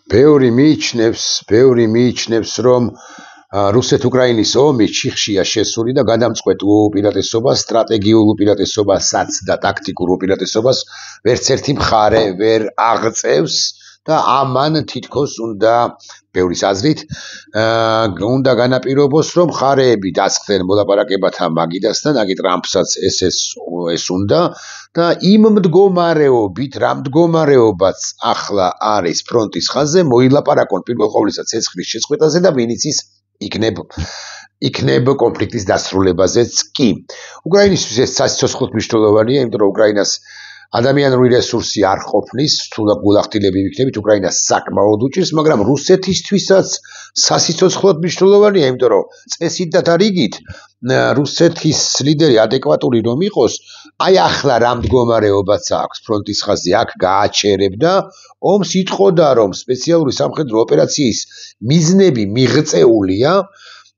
ბევრი მიიჩნევს, რომ რუსეთ-უკრაინის ომი ჩიხშია შესული და გადამწყვეტ უპირატესობას, სტრატეგიულ უპირატესობასაც და ტაქტიკურ უპირატესობას ვერც ერთი მხარე ვერ აღწევს და ამან თითქოს უნდა ბევრის აზრით უნდა განაპირობოს, რომ მხარეები დასხდნენ მოლაპარაკებათა მაგიდასთან, აგი ტრამპსაც ეს უნდა და იმ მდგომარეობით, რა მდგომარეობაც ახლა არის ფრონტის ხაზზე, მოილაპარაკონ პირველ ყოვლისა ცეცხლის შეწყვეტაზე და ვინც ის იქნებ კონფლიქტის დასრულებაზეც კი. უკრაინისთვის ეს საცოცხლოდ მნიშვნელოვანია, იმიტომ რომ უკრაინას ადამიანური რესურსი არ ყოფნის, თუ გულახდილები ვიქნებით, უკრაინას საკმაოდ უჭირს, მაგრამ რუსეთისთვისაც სასიცოცხლოდ მნიშვნელოვანია, იმიტომ რომ წესით და რიგით რუსეთის ლიდერი ადეკვატური რომ იყოს, აი ახლა რა მდგომარეობაც აქვს ფრონტის ხაზზე, აქ გააჩერებდა ომს, იტყოდა რომ სპეციალური სამხედრო ოპერაციის მიზნები მიღწეულია,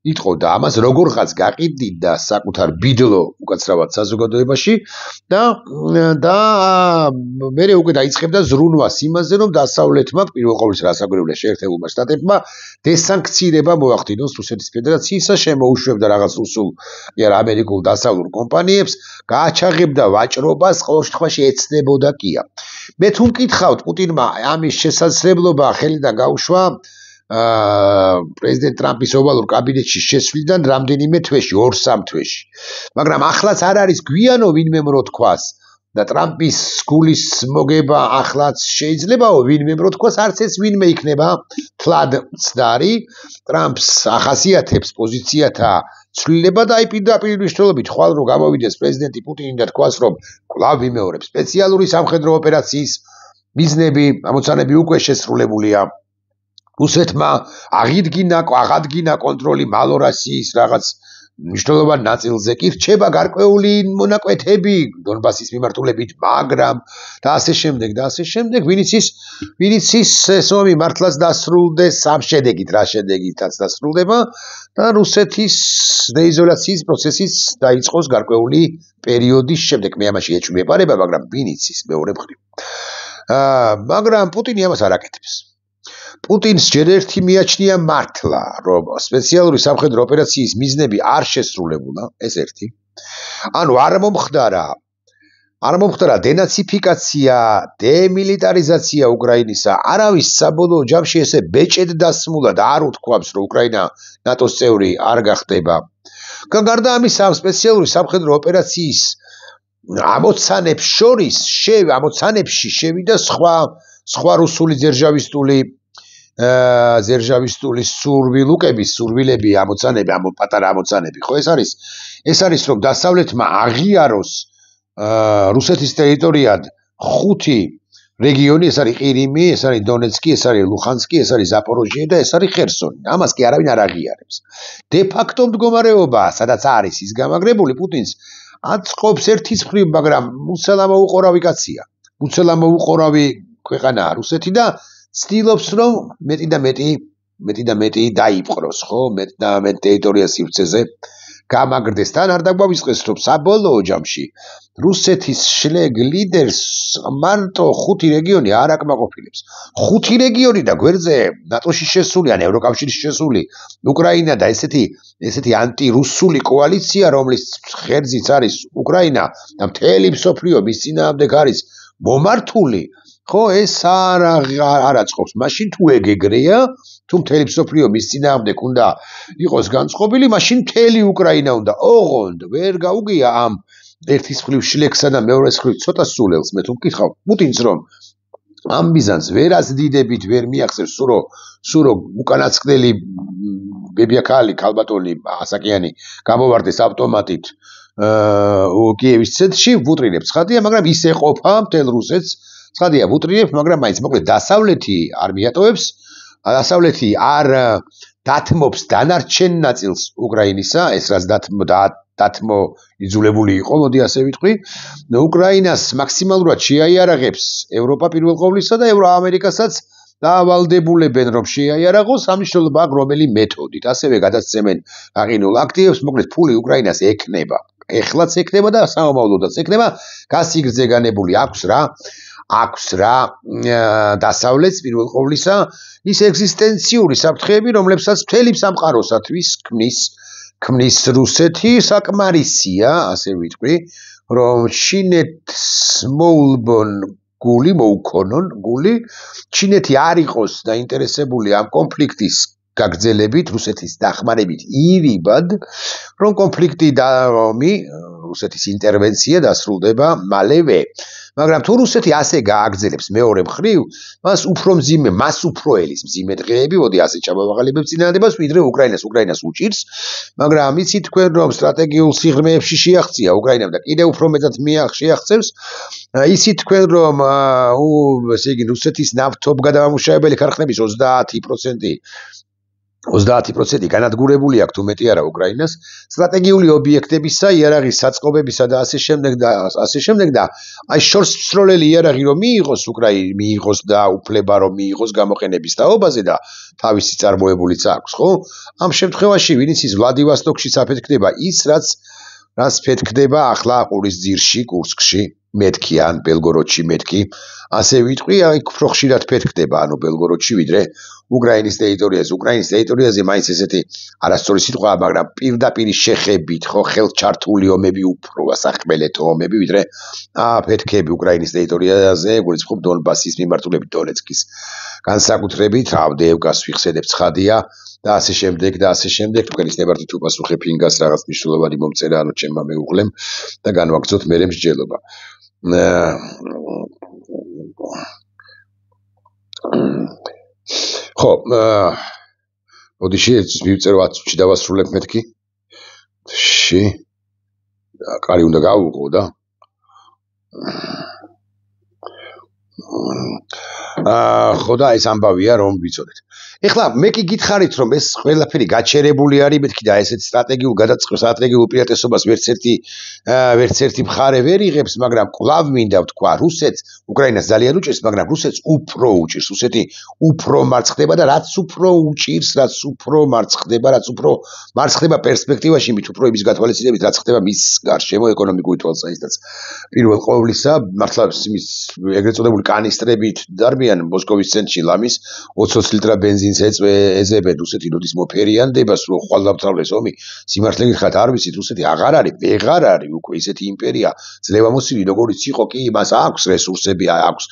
იტყოდა ამას როგორღაც გაყიდდა საკუთარ ბიდლო უკაცრავად საზოგადოებაში და მერე უკვე დაიწყებდა ზრუნვას იმაზე, რომ დასავლეთმა პირველ ყოვლისა რასაკვირველია შეერთებულმა შტატებმა დესანქცირება მოახდინოს რუსეთის ფედერაციისა, შემოუშვებდა რაღაც რუსულ ან ამერიკულ დასავლურ კომპანიებს, გააჩაღებდა ვაჭრობას, ყოველ შემთხვევაში ეცნებოდა კია. მე თუ მკითხავთ, პუტინმა ამის შესაძლებლობა ხელიდან გაუშვა პრეზიდენტ ტრამპის ოვალურ კაბინეტში შესვლიდან რამდენიმე თვეში, 2-3 თვეში. მაგრამ ახლაც არ არის გვიანო ვინმე რო თქვას და ტრამპის გულის მოგება ახლაც შეიძლებაო ვინმე რო თქვას, არც ეს ვინმე იქნება თლად მცდარი. ტრამპს ახასიათებს პოზიციათა ცვლილება და აი პირდაპირ მნიშვნელობით ხვალ რო გამოვიდეს პრეზიდენტი პუტინი და თქვას, რომ კვლავ ვიმეორებ სპეციალური სამხედრო ოპერაციის მიზნები, ამოცანები უკვე შესრულებულია. რუსეთმა აღადგინა კონტროლი მალორასიის რაღაც მნიშვნელოვან ნაწილზე, კი რჩება გარკვეული მონაკვეთები დონბასის მიმართულებით, მაგრამ და ასე შემდეგ, ვინც ის ეს ომი მართლაც დასრულდეს ამ შედეგით, რა შედეგითაც დასრულდება და რუსეთის დეიზოლაციის პროცესიც დაიწყოს გარკვეული პერიოდის შემდეგ. მე ამაში ეჭვი მეპარება, მაგრამ ვინც ის მეორე მხრივ. მაგრამ პუტინი ამას არ აკეთებს. პუტინს ჯერ ერთი მიაჩნია მართლა, რომ სპეციალური სამხედრო ოპერაციის მიზნები არ შესრულებულა, ეს ერთი. ანუ არ მომხდარა დენაციფიკაცია, დემილიტარიზაცია უკრაინისა, არავის საბოლოო ჯამში ესე ბეჭედ დასმულა და არ უთქვამს, რომ უკრაინა ნატოს წევრი არ გახდება. გარდა ამისა, ამ სპეციალური სამხედრო ოპერაციის ამოცანებში შევიდა სხვა რუსული ზერჟავისტული სურვილები, ამოცანები, პატარა ამოცანები, ხო ეს არის რომ დასავლეთმა აღიაროს რუსეთის ტერიტორიად 5 რეგიონი, ეს არის ყირიმი, ეს არის დონეცკი, ეს არის ლუხანსკი, ეს არის ზაპოროჟიე და ეს არის ხერსონი. ამას კი არავინ არ აღიარებს. დე ფაქტო მდგომარეობა, სადაც არის ის გამაგრებული, პუტინს აწყობს ერთის მხრივ, მაგრამ მუცელამოუყორავი კაცია. მუცელამოუყორავი ქვეყანაა რუსეთი და ცდილობს, რომ მეტი და მეტი დაიპყროს, ხო? მეტ და მეტ ტერიტორია სივრცეზე გამაგრდეს. თან არ დაგვავიწყდეს, რომ საბოლოო ჯამში რუსეთის შლეგ ლიდერს მარტო 5 რეგიონი არ აკმაყოფილებს. 5 რეგიონი და გვერდზე ნატოში შესული ან ევროკავშირში შესული უკრაინა და ესეთი ანტირუსული კოალიცია, რომლის ხერძიც არის უკრაინა და მთელი მსოფლიო მის წინააღმდეგ არის მომართული. ხო, ეს არ აწყობს. მაშინ თუ ეგრეა, თუ მთელი მსოფლიო მის წინააღმდეგ უნდა იყოს განწყობილი, მაშინ მთელი უკრაინა უნდა. ოღონდ ვერ გაუგია ამ ერთის მხრივ შლექსა და მეორეს მხრივ ცოტა სულელს. მე თუ მკითხავ პუტინს, რომ ამ მიზანს ვერ აზდიდებით, ვერ მიახსენებს, სურო უკანასკნელი ბებიაქალი ქალბატონი ასაკიანი გამოვარდეს ავტომატით კიევის ცენტრში, ვუტრინებს ხადია, მაგრამ ის ეყოფა მთელ რუსეთს. ცხადია, ვუტრინებს, მაგრამ მაინც მოკლედ დასავლეთი არ მიატოვებს, დასავლეთი არ დათმობს დანარჩენ ნაწილს უკრაინისა, ეს რაც დათმო იძულებული იყო, მოდი ასე ვიტყვი, უკრაინას მაქსიმალურად შეაიარაღებს ევროპა პირველ ყოვლისა და ევროამერიკასაც დაავალდებულებენ, რომ შეაიარაღოს, ამნიშნულობა აქვს რომელი მეთოდით, ასევე გადაცემენ აყინულ აქტივებს, მოკლედ ფული უკრაინას ექნება. ეხლაც ექნება და საომავლოდაც ექნება, გასიგრძე განებული აქვს რა. აქვს რა დასავლეთს პირველ ყოვლისა ის ეგზისტენციური საფრთხეები, რომლებსაც მთელი სამყაროსათვის ქმნის რუსეთი, საკმარისია, ასე ვიტყვი, რომ ჩინეთს მოუქონონ გული, ჩინეთი არ იყოს დაინტერესებული ამ კონფლიქტის გაგრძელებით, რუსეთის დახმარებით ირიბად, რომ კონფლიქტი რუსეთის ინტერვენცია დასრულდება მალევე. მაგრამ თუ რუსეთი ასე გააგრძელებს მეორე მხრივ, მას უფრო ელის მძიმე დღეები, მოდი ასე ჩამოვაყალიბებ წინადადებას, ვიდრე უკრაინას უჭირს, მაგრამ იცით თქვენ რომ სტრატეგიულ სიღრმეებში შეაღწია უკრაინამ და კიდევ უფრო მეტად შეაღწევს, იცით თქვენ რომ ესე იგი რუსეთის ნავთობგადამამუშავებელი ქარხნების 30% განადგურებული აქვს თუ მეტი არა უკრაინას სტრატეგიული ობიექტებისა, იარაღის საწყობებისა და ასე შემდეგ და აი შორს მსროლელი იარაღი რომ მიიღოს და უფლება რომ მიიღოს გამოყენების თაობაზე და თავისი წარმოებულიც აქვს, ხო? ამ შემთხვევაში ვინც ის ვლადივოსტოკში საფეთქდება ის რაც ფეთქდება ახლა ყურისძირში, კურსკში, მეთქი ან ბელგოროდში მეთქი, ასე ვიტყვი, აი უფრო ხშირად ფეთქდება, ანუ ბელგოროდში ვიდრე უკრაინის ტერიტორიაზე. უკრაინის ტერიტორიაზე მაინც ესეთი არასწორი სიტყვაა, მაგრამ პირდაპირ შეხებით, ხო, ხელჩართული ომები უფრო ასახმელეთო ომები, ვიდრე ფეთქები უკრაინის ტერიტორიაზე, გულისხმობ დონბასის მიმართულებით დონეცკის განსაკუთრებით, ავდეევკას ვიხსენებ ცხადია და ასე შემდეგ. თქვენ ისნებართი თუ პასუხებ ინგას რაღაც მნიშვნელოვანი მომწერა, ანუ ჩემმა მეუღლემ და განვაგრძოთ მერე მსჯელობა. ხო, მოდიში მივწერო 10 წუთში დავასრულებ მეთქი. კარი უნდა გავუყო და ხო და ეს ამბავია რომ ვიცოდეთ. ეხლა მე კი გითხარით რომ ეს ყველაფერი გაჩერებული არის მეთქი და ესეთ სტრატეგიულ სტრატეგიულ უპირატესობას ვერც ერთი მხარე ვერ იღებს, მაგრამ კვლავ მინდა ვთქვა, რუსეთს უკრაინას ძალიან უჭირს, მაგრამ რუსეთს უფრო უჭირს. რუსეთი უფრო მარცხდება და რაც უფრო უჭირს, რაც უფრო მარცხდება პერსპექტივაში, მით უფრო იმის გათვალისწინებით, რაც ხდება მის გარშემო ეკონომიკური თვალსაზრისით. პირველ ყოვლისა, მართლა იმის ეგრეთ წოდებული კანისტრებით დარბიან მოსკოვის ცენტრში ლამის 20 ლიტრა ბენზინს ეძებენ რუსეთი როდის მოფერიანდება, სულ ხვალ დამთავრდეს ომი. სიმართლე გითხრათ, არ ვიცით, რუსეთი აღარ არის უკვე ისეთი იმპერია, ძლევამოსილი როგორც იყო, კი მას აქვს რესურსები, აქვს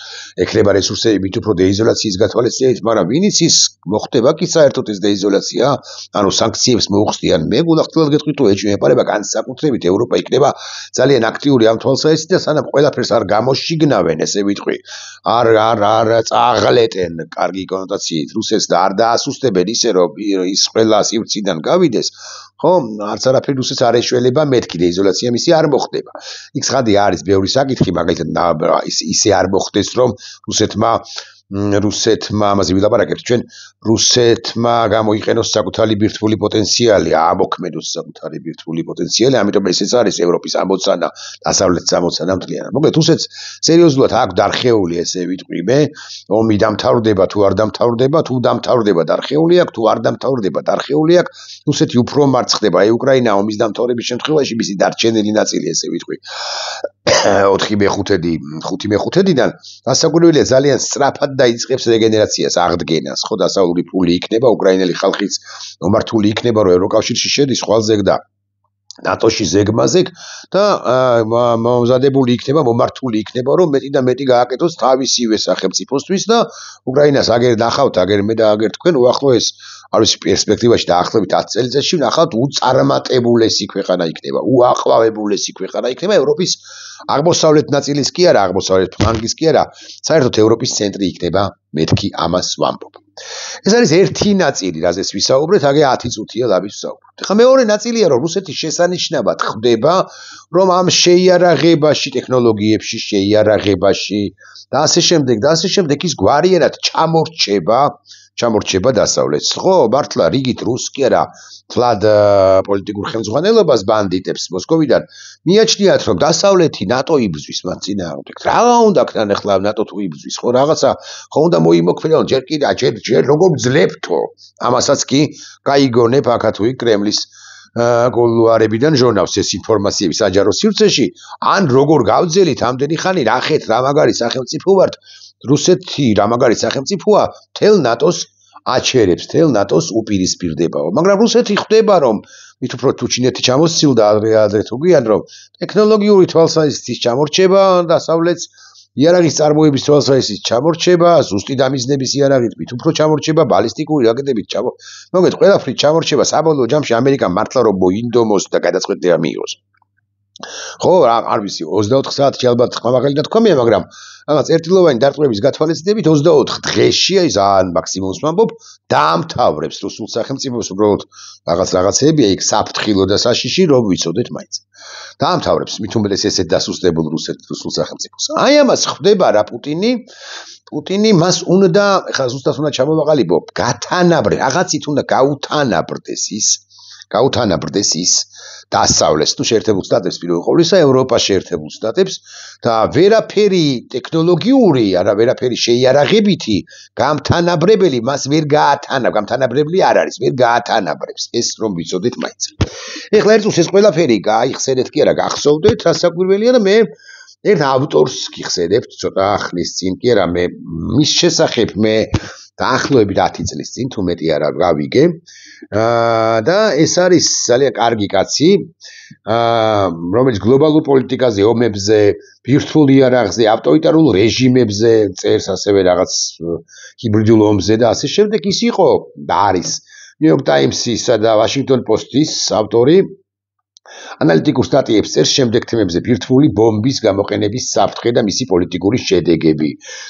ეკრება რესურსები მით უფრო დეიზოლაციის გათვალისწინებით, მაგრამ ვინიც ის მოხდება კი საერთოდ ეს დეიზოლაცია, ანუ სანქციებს მოუხსნიან, მე გულახდილად გეტყვით, თუ ეჭვი ეპარება განსაკუთრებით ევროპა იქნება ძალიან აქტიური ამ თვალსაზრისით და სანამ ყველაფერს არ გამოშიგნავენ, ესე ვიტყვი, არ წაღლეტენ კარგი კონოტაციით რუსეთს და არ დაასუსტებენ ისე რომ ის ყველა სივრციდან გავიდეს, ხო, არც არაფერი რუსეთს არ ეშველება მეთქი და იზოლაცია მისი არ მოხდება. იქ ცხადი არის ბევრი საკითხი, მაგალითად ისე არ მოხდეს რომ რუსეთმა ამაზე ვილაპარაკებთ ჩვენ, რუსეთმა გამოიყენოს საკუთარი ბირთვული პოტენციალი, ამოქმედოს საკუთარი ბირთვული პოტენციალი, ამიტომ ესეც არის ევროპის ამოცანა, დასავლეთის ამოცანა მთლიანად. მოკლედ, რუსეთს სერიოზულად აქვს დარხეული, ესე ვიტყვი მე, ომი დამთავრდება თუ არ დამთავრდება, თუ დამთავრდება დარხეული აქვს, თუ არ დამთავრდება დარხეული აქვს, რუსეთი უფრო მარცხდება, აი უკრაინა ომის დამთავრების შემთხვევაში მისი დარჩენილი ნაწილი, ესე ვიტყვი, 4/5-დან გასაკვირველია ძალიან სწრაფად დაიწყებს რეგენერაციას, აღდგენას, ხო, დასავლური ფული იქნება, უკრაინელი ხალხიც მომართული იქნება, რომ ევროკავშირში შედის ხვალ-ზეგ და ნატოში ზეგმაზეგ და მომზადებული იქნება, მომართული იქნება, რომ მეტი და მეტი გააკეთოს თავისივე სახელმწიფოსთვის და უკრაინას აგერ ნახავთ, აგერ მე და აგერ თქვენ უახლოეს არ ვიცი პერსპექტივაში დაახლოებით 10 წელიწადში ნახავთ უწარმატებულესი ქვეყანა იქნება, უაყვავებულესი ქვეყანა იქნება ევროპის აღმოსავლეთ ნაწილის კი არა, აღმოსავლეთ ფლანგის კი არა, საერთოდ ევროპის ცენტრი იქნება, მეთქი ამას ვამბობ. ეს არის ერთი ნაწილი, რაზეც ვისაუბრეთ, აგე 10 წუთია ლაბის ვისაუბროთ. ეხლა მეორე ნაწილია, რომ რუსეთი შესანიშნავად ხვდება, რომ ამ შეიარაღებაში, ტექნოლოგიებში, შეიარაღებაში და ასე შემდეგ ის გვარიერად ჩამორჩება დასავლეთს. ხო, მართლა რიგით რუს კი არა, თლად პოლიტიკურ ხელმძღვანელობას ბანდიტებს მოსკოვიდან მიაჩნიათ, რომ დასავლეთი ნატო იბრძვის მათ წინააღმდეგ. რა უნდა ქნან ახლა ნატო თუ იბრძვის, ხო, რაღაცა ხო უნდა მოიმოქმედონ, ჯერ როგორ ძლებთო. ამასაც კი გაიგონებ აქა თუ იქ კრემლის კულუარებიდან ჟურნალს ეს ინფორმაციები საჯარო სივრცეში, ან როგორ გავძელით ამდენი ხანი, რახეთ რა მაგარი სახელმწიფო ვართ, რუსეთი რა მაგარი სახელმწიფოა, მთელ ნატოს აჩერებს, მთელ ნატოს უპირისპირდებაო. მაგრამ რუსეთი ხვდება, რომ მით უფრო თუ ჩინეთი ჩამოსცილდა ადრე თუ გვიან, რომ ტექნოლოგიური თვალსაზრისით ჩამორჩება დასავლეთს, იარაღის წარმოების თვალსაზრისით ჩამორჩება, ზუსტი დამიზნების იარაღით მით უფრო ჩამორჩება, ბალისტიკური რაკეტებით მოგეთ ყველაფრით ჩამორჩება, საბოლოო ჯამში ამერიკამ მართლა რომ მოინდომოს და გადაწყვეტილება მიიღოს. ხო, არ ვიცი, 24 საათში ალბათ ხმამაღალი ნათქვამია, მაგრამ რაღაც ერთილოვანი დარტყმების გათვალისწინებით 24 დღეში, აი ძალიან მაქსიმუმს ვამბობ, დაამთავრებს რუსულ სახელმწიფოს უბრალოდ რაღაცეებია იქ საფრთხილო და საშიში, რომ ვიცოდეთ მაინც. დაამთავრებს მით უმეტეს ესეთ დასუსტებულ რუსულ სახელმწიფოს. აი ამას ხვდება რა პუტინი მას უნდა, ეხლა ზუსტად უნდა ჩამოვაყალიბო, რაღაცით უნდა გაუთანაბრდეს ის დასავლეთს, თუ შეერთებულ შტატებს პირველ ყოვლისა, ევროპას შეერთებულ შტატებს და ვერაფერი ტექნოლოგიური, არა ვერაფერი შეიარაღებითი გამთანაბრებელი მას ვერ გამთანაბრებელი არ არის, ვერ გაათანაბრებს, ეს რომ ვიცოდეთ მაინც. ეხლა ერთს ეს ყველაფერი გაიხსენეთ კი არა, გახსოვდეთ, რა საკვირველია და მე ერთ ავტორს გიხსენებთ ცოტა ხნის წინ კი არა, მე მის შესახებ მე დაახლოებით 10 წლის წინ თუ მეტი არა გავიგე და ეს არის ძალიან კარგი კაცი, რომელიც გლობალურ პოლიტიკაზე, ომებზე, ბირთვულ იარაღზე, ავტორიტარულ რეჟიმებზე წერს ასევე რაღაც ჰიბრიდულ ომზე და ასე შემდეგ. ის იყო და არის New York Times-ისა და Washington Post-ის ავტორი. ანალიტიკურ სტატიებს წერს შემდეგ თემებზე ბირთვული ბომბის გამოყენების საფრთხე და მისი პოლიტიკური შედეგები.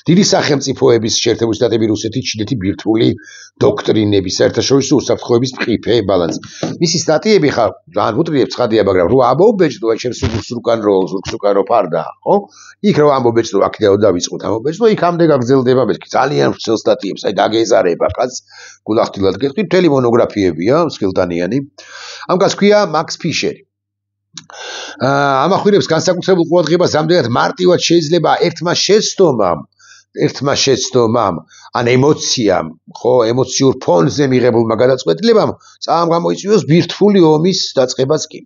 დიდი სახელმწიფოების შეერთებული შტატები, რუსეთი, ჩინეთი ბირთვული დოქტრინების, საერთაშორისო უსაფრთხოების მყიფე ბალანსი. მისი სტატიები ხა ძალიან უტრიებს ცხადია, მაგრამ რო ამობეჭდო, აი შენ ზურგს უკან რო ფარდა, ხო? იქ რო ამობეჭდო, აქედან დავიწყოთ ამობეჭდო, იქამდე გაგრძელდება მეთქი. ძალიან ვრცელ სტატიებს, აი დაგეზარება კაც, გულახდილად გეტყვი, მთელი მონოგრაფიებია, სქილტანიანი. ამ კაცს ქვია მაქს ფიშერი. ამახვილებს განსაკუთრებულ ყურადღებას ამდენად მარტივად შეიძლება ერთმა შეცდომამ ან ემოციამ, ხო, ემოციურ ფონზე მიღებულმა გადაწყვეტილებამ წამოიწვიოს ბირთვული ომის დაწყებაც კი.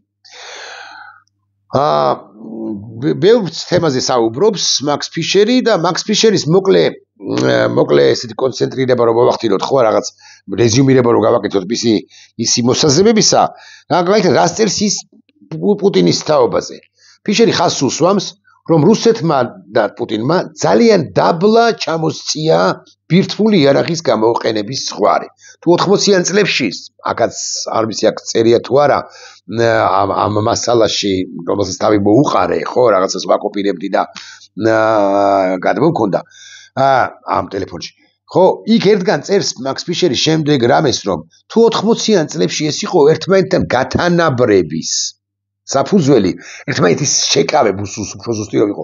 ბევრ თემაზე საუბრობს მაქს ფიშერი და მაქს ფიშერის მოკლე ესეთი კონცენტრირება რომ მოვახდინოთ, ხო, რაღაც რეზიუმირება რომ გავაკეთოთ მისი მოსაზრებებისა, რას წერს ის პუტინის თაობაზე. ფიშერი ხაზს უსვამს, რომ რუსეთმა და პუტინმა ძალიან დაბლა ჩამოსწია ბირთვული იარაღის გამოყენების ზღვარი. თუ 80-იან წლებში, აქაც არ ვიცი აქ წერია თუ არა, ამ მასალაში, რომელსაც თავი მოუყარე, ხო, რაღაცას ვაკოპირებდი და გადმოვქონდა ამ ტელეფონში. ხო, იქ ერთგან წერს მაქს ფიშერი შემდეგ რამეს, რომ თუ 80-იან წლებში ეს იყო ერთმანეთთან გათანაბრების საფუძველი, ერთმანეთის შეკავების, უფრო ზუსტი რომ იყო,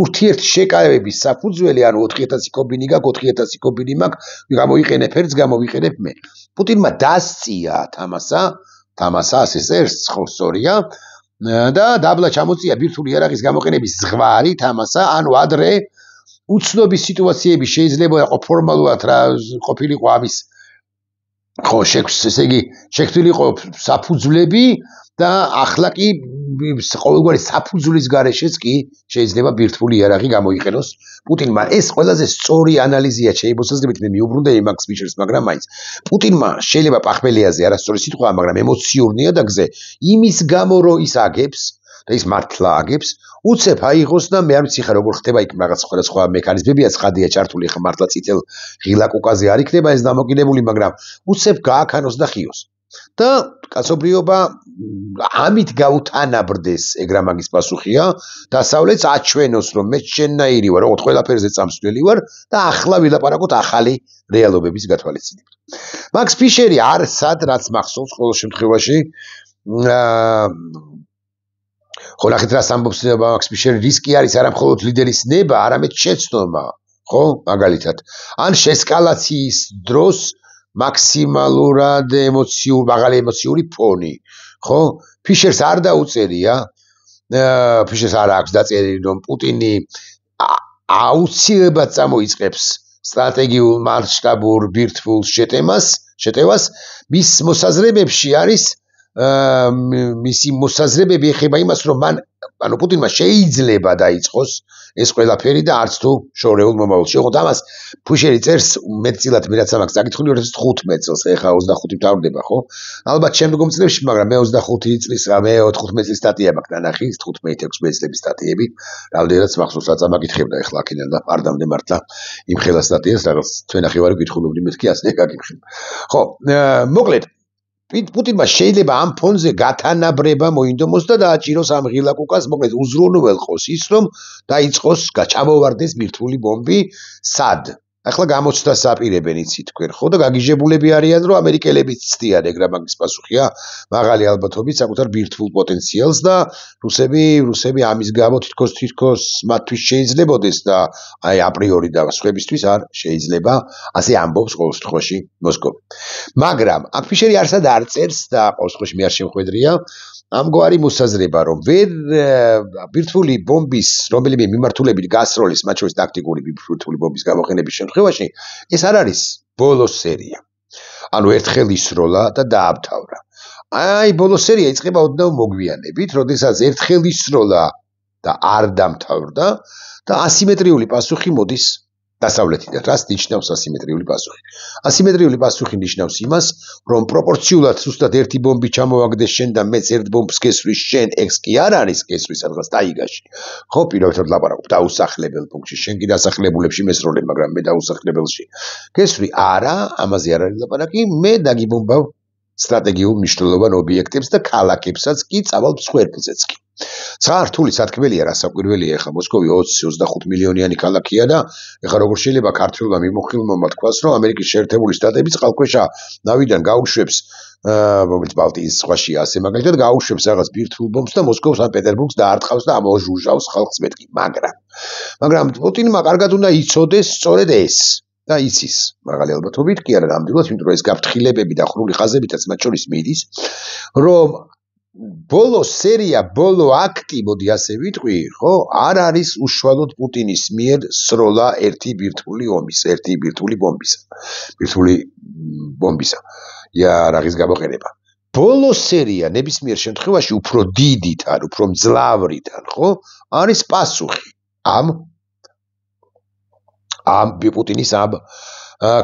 ურთიერთ შეკავების საფუძველი, ანუ 4000 კობინი გაქვს, 4000 კობინი მაქვს, გამოიყენებ ერთს, გამოვიყენებ მე. პუტინმა დასწია თამასა, ასე წერს, ხო, სწორია, და დაბლა ჩამოწია ბირთვული იარაღის გამოყენების ზღვარი თამასა, ანუ ადრე უცნობის სიტუაციები შეიძლება იყო ფორმალურად რა ყოფილიყო ამის, ხო, ესე იგი, შექმნილიყო საფუძვლები და ახლა კი ყოველგვარი საფუძვლის გარეშეც კი შეიძლება ბირთვული იარაღი გამოიყენოს პუტინმა. ეს ყველაზე სწორი ანალიზია შეიმოსაზრებით, მე მიუბრუნდები მაქს ფიშერს, მაგრამ მაინც პუტინმა შეიძლება პახმელიაზე არასწორი სიტყვა, მაგრამ ემოციურ ნიადაგზე იმის გამო რომ ის აგებს და ის მართლა აგებს, უცებ აიღოს და მე არ ვიცი ხა როგორ ხდება იქ რაღაც სხვა მექანიზმებია ცხადია ჩართული, ხა მართლა წითელ ღილაკუკაზე არ იქნება ეს დამოკიდებული, მაგრამ უცებ გააქანოს და ხიოს. და კაცობრიობა ამით გაუთანაბრდეს, ეგრა მაგის პასუხია, დასავლეთს აჩვენოს, რომ მე შენნაირი ვარ, როგორც ყველაფერზე წამსვლელი ვარ და ახლა ვილაპარაკოთ ახალი რეალობების გათვალისწინებით. მაქს ფიშერი არცად რაც მახსოვს ყოველ შემთხვევაში ხო, ნახეთ რას ამბობს მაქს ფიშერი, რისკი არის არა მხოლოდ ლიდერის ნება, არამედ შეცდომა, ხო, მაგალითად. ან შესკალაციის დროს მაქსიმალურად მაღალი ემოციური ფონი, ხო? ფიშერს არ დაუწერია, ფიშერს არ აქვს დაწერილი, რომ პუტინი აუცილებლად წამოიწყებს სტრატეგიულ მასშტაბურ ბირთვულ შეტევას, მის მოსაზრებებში არის მისი მოსაზრებები ეხება იმას, რომ მან პუტინმა შეიძლება დაიწყოს ეს ყველაფერი და არც თუ შორეულ მომავალში. ოღონდ ამას ფუშერი წერს მეტწილად მე რაც ამას წაკითხული 2015 წელს, ეხა 25 მთავრდება, ხო? ალბათ შემდგომ წლებში, მაგრამ მე 25 წლის, მე 14 წლის სტატია მაქვს ნანახი, 15-16 წლების სტატიები. რამდენადაც მახსოვს რაც ამაკითხებდა ეხლა აქედან და არ დამდე მართლა იმ ხელა სტატიას, რაღაც თვენახევარი გითხულობდი მეთქი ასე გაგიხსნა. ხო, მოკლედ პუტინმა შეიძლება ამ ფონზე გათანაბრება მოინდომოს და დააჭიროს ამ ღილაკუკას, მოკლედ უზრუნველყოს ის, რომ დაიწყოს ჩამოვარდეს ბირთვული ბომბი სად. ახლა გამოცდას აპირებენ იცი თქვენ, ხო და გაგიჟებულები არიან, რომ ამერიკელებიც ცდიან ეგ რა მაგის პასუხია, მაღალი ალბათობით საკუთარ ბირთვულ პოტენციალს და რუსები ამის გამო თითქოს მათთვის შეიძლებოდეს და აი აპრიორი და სხვებისთვის არ შეიძლება, ასე ამბობს ყოველ შემთხვევაში მოსკოვი. მაგრამ აქ ფიშერი არსად არ წერს და ყოველ შემთხვევაში მე არ შემხვედრია ამგვარი მოსაზრება, რომ ვერ ბირთვული ბომბის რომელიმე მიმართულებით გასროლის, მათ შორის ტაქტიკური ბირთვული ბომბის გამოყენების შემთხვევაში, ეს არ არის ბოლოს სერია. ანუ ერთხელ ისროლა და დაამთავრა. აი, ბოლოს სერია იწყება ოდნავ მოგვიანებით, როდესაც ერთხელ ისროლა და არ დამთავრდა და ასიმეტრიული პასუხი მოდის დასავლეთიდან. რას ნიშნავს ასიმეტრიული პასუხი? ასიმეტრიული პასუხი ნიშნავს იმას, რომ პროპორციულად ზუსტად ერთი ბომბი ჩამოვაგდეს შენ და მეც ერთ ბომბს გესვრის შენ, ეგ კი არ არის გესვრის სადღაც ტაიგაში. ხო, პირობითად ლაპარაკობ დაუსახლებელ პუნქტში, შენ კი დასახლებულებში მესროლე, მაგრამ მე დაუსახლებელში. გესვრი არა, ამაზე არ არის ლაპარაკი, მე დაგიბომბავ სტრატეგიულ მნიშვნელოვან ობიექტებს და ქალაქებსაც კი წავალ მსხვერპლზეც კი. საერთული სათქმელია რა საკვირველია ეხა მოსკოვი 20-25 მილიონიანი ქალაქია და ეხა როგორ შეიძლება ქართველმა მიმოხილვმა თქვას რომ ამერიკის შეერთებული შტატები წყალქვეშა ნავიდან გაუშვებს რომელიც ბალტიის ზღვაში ასე მაგალითად გაუშვებს რაღაც ბირთვულ ბომბს და მოსკოვს ან პეტერბურგს დაარტყავს და ამოჟუჟავს ხალხს მეთქი მაგრამ პუტინმა კარგად უნდა იცოდეს სწორედ ეს და იცის მაგალი ალბათობით კი არა ნამდვილად იმიტომ რომ ეს გაფრთხილებები და ხრული ხაზებითაც მათ შორის მიდის რომ ბოლო სერია, ბოლო აქტი, მოდი ასე ვიტყვი, ხო, არ არის უშუალოდ პუტინის მიერ სროლა ერთი ბირთვული ბომბისა. იარაღის გამოყენება. ბოლო სერია ნებისმიერ შემთხვევაში უფრო დიდიდან, უფრო მძლავრიდან, ხო, არის პასუხი ამ პუტინის ამ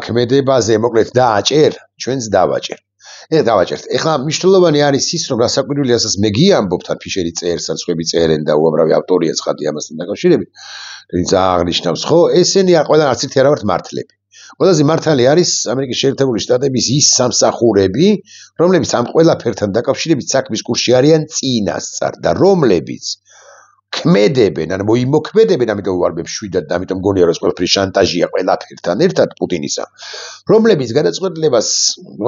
ქმედებაზე, მოკლედ დააჭერ, ჩვენს დავაჭერ. დავაჭერთ. ეხლა მნიშვნელოვანი არის ის, რომ გასაკვირველია, რასაც მე გიამბობთ, ან ფიშერი წერს, ან სხვები წერენ და უამრავი ავტორია ცხადი ამასთან დაკავშირებით. რითიც აღნიშნავს, ხო, ესენი არ ყველა არც ერთი არ ვართ მართლები. ყველაზე მართალი არის ამერიკის შეერთებული შტატების ის სამსახურები, რომლებიც ამ ყველაფერთან დაკავშირებით საქმის კურსში არიან წინასწარ და რომლებიც ქმედებენ, ან მოიმოქმედებენ, ამიტომ ვარ მე მშვიდად და ამიტომ მგონია რომ ყველაფერი შანტაჟია ყველაფერთან ერთად პუტინისა. რომლებიც გადაწყვეტილებას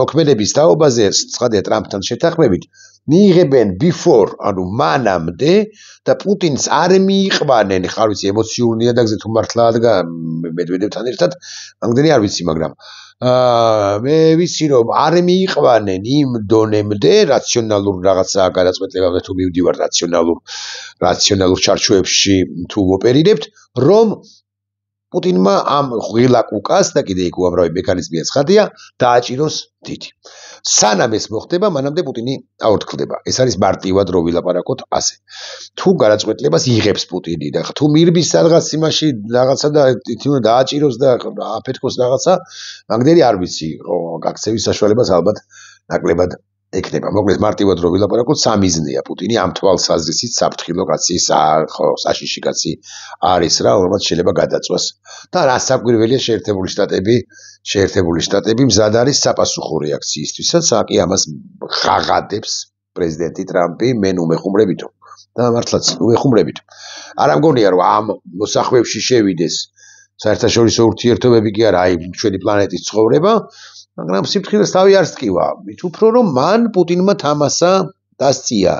მოქმედების თაობაზე ცხადია ტრამპთან შეთანხმებით მიიღებენ before, ანუ მანამდე და პუტინს არ მიიყვანენ, ხარ ვიცი ემოციურ ნიადაგზე თუ მართლა მედვედევთან ერთად, ამდენი არ ვიცი, მაგრამ მე ვიცი რომ არ მიიყვანენ იმ დონემდე რაციონალურ რაღაცა გადაწყვეტილებამდე თუ მივდივარ რაციონალურ ჩარჩოებში თუ ოპერირებთ, რომ პუტინმა ამ ღილაკუკას და კიდე იქ უამრავი მექანიზმია ცხადია დააჭიროს დიდი. სანამ ეს მოხდება, მანამდე პუტინი აორთქლდება. ეს არის მარტივად რო ვილაპარაკოთ ასე. თუ გადაწყვეტილებას იღებს პუტინი და თუ მირბის რაღაც იმაში რაღაცა და თვითონ დააჭიროს და აფეთქოს რაღაცა, მაგდენი არ ვიცი, გაქცევის საშუალებას ალბათ ნაკლებად ეკნება. მოკლედ მარტივად რო ვილაპარაკოთ, სამიზნეა პუტინი ამ თვალსაზრისით საფრთხილო კაცი, საშიში კაცი არის რა, რომელსაც შეიძლება გადაწვას. და რა საკვირველია შეერთებული შტატები მზად არის საპასუხო რეაქციისთვისაც, აკი ამას ღაღადებს პრეზიდენტი ტრამპი, მე ნუ მეხუმრებითო. და მართლაც უეხუმრებით. არ ამგონია რომ ამ მოსახვევში შევიდეს საერთაშორისო ურთიერთობები კი არა, აი ჩვენი პლანეტის ცხოვრება, მაგრამ სიფრთხილეს თავი არ სკივა. მით უფრო რომ მან პუტინმა თამასა დასწია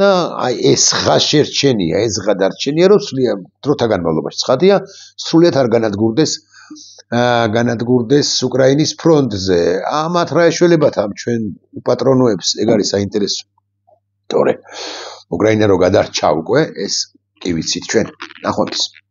და აი ეს ღა შერჩენია, ეს ღა დარჩენია, რომ სრულიად დროთა განმავლობაში ცხადია, სრულიად არ განადგურდეს უკრაინის ფრონტზე. ამათ რა ეშველებათ ამ ჩვენ უპატრონოებს, ეგ არის საინტერესო. თორე უკრაინა რო გადარჩა უკვე, ეს კი ვიცით ჩვენ. ნახვამდის.